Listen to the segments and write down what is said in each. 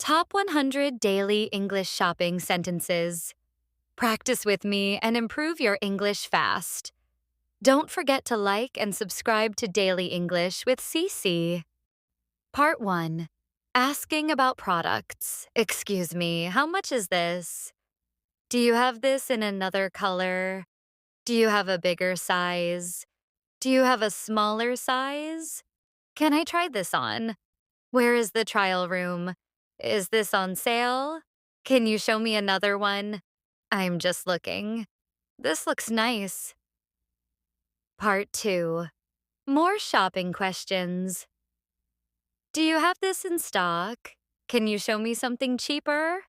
Top 100 Daily English Shopping Sentences. Practice with me and improve your English fast. Don't forget to like and subscribe to Daily English with Sisi. Part 1. Asking about products. Excuse me, how much is this? Do you have this in another color? Do you have a bigger size? Do you have a smaller size? Can I try this on? Where is the trial room? Is this on sale? Can you show me another one? I'm just looking. This looks nice. Part 2. More shopping questions. Do you have this in stock? Can you show me something cheaper?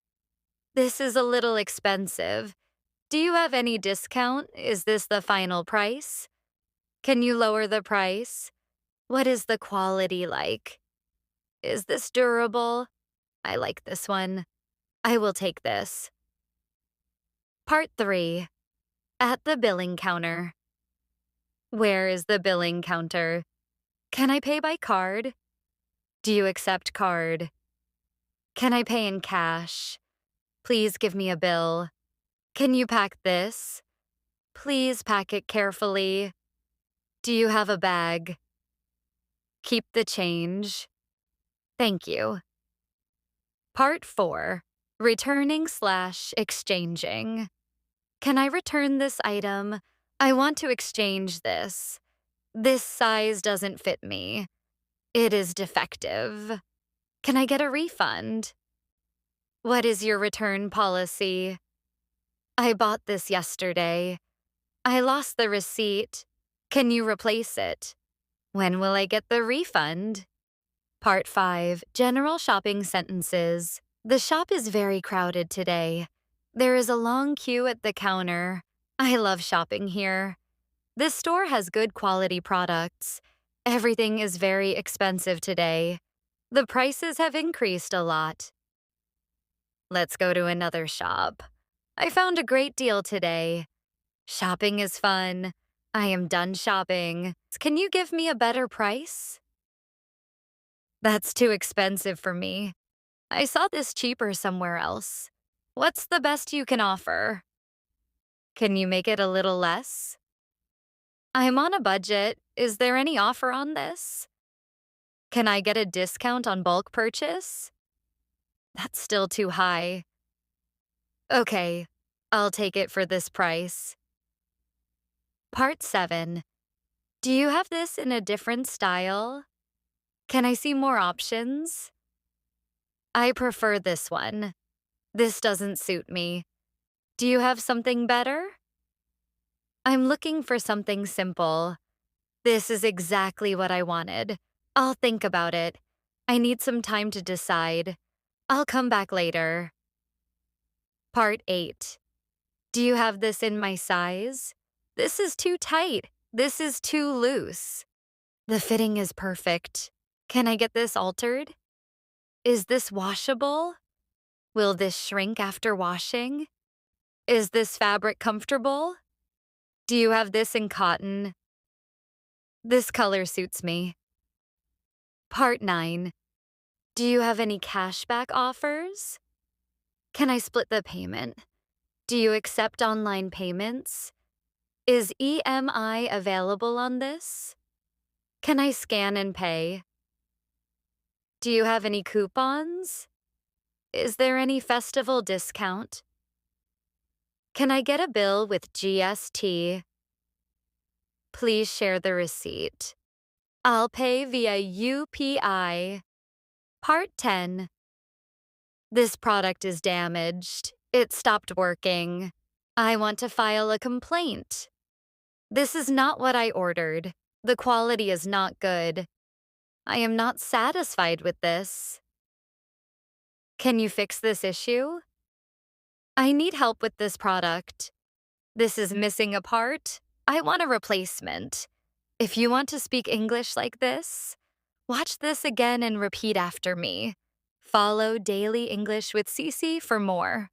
This is a little expensive. Do you have any discount? Is this the final price? Can you lower the price? What is the quality like? Is this durable? I like this one. I will take this. Part 3. At the billing counter. Where is the billing counter? Can I pay by card? Do you accept card? Can I pay in cash? Please give me a bill. Can you pack this? Please pack it carefully. Do you have a bag? Keep the change. Thank you. Part 4. Returning/exchanging. Can I return this item? I want to exchange this. This size doesn't fit me. It is defective. Can I get a refund? What is your return policy? I bought this yesterday. I lost the receipt. Can you replace it? When will I get the refund? Part 5. General shopping sentences. The shop is very crowded today. There is a long queue at the counter. I love shopping here. This store has good quality products. Everything is very expensive today. The prices have increased a lot. Let's go to another shop. I found a great deal today. Shopping is fun. I am done shopping. Can you give me a better price? That's too expensive for me. I saw this cheaper somewhere else. What's the best you can offer? Can you make it a little less? I'm on a budget. Is there any offer on this? Can I get a discount on bulk purchase? That's still too high. Okay, I'll take it for this price. Part 7. Do you have this in a different style? Can I see more options? I prefer this one. This doesn't suit me. Do you have something better? I'm looking for something simple. This is exactly what I wanted. I'll think about it. I need some time to decide. I'll come back later. Part 8. Do you have this in my size? This is too tight. This is too loose. The fitting is perfect. Can I get this altered? Is this washable? Will this shrink after washing? Is this fabric comfortable? Do you have this in cotton? This color suits me. Part 9. Do you have any cashback offers? Can I split the payment? Do you accept online payments? Is EMI available on this? Can I scan and pay? Do you have any coupons? Is there any festival discount? Can I get a bill with GST? Please share the receipt. I'll pay via UPI. Part 10. This product is damaged. It stopped working. I want to file a complaint. This is not what I ordered. The quality is not good. I am not satisfied with this. Can you fix this issue? I need help with this product. This is missing a part. I want a replacement. If you want to speak English like this, watch this again and repeat after me. Follow Daily English with Sisi for more.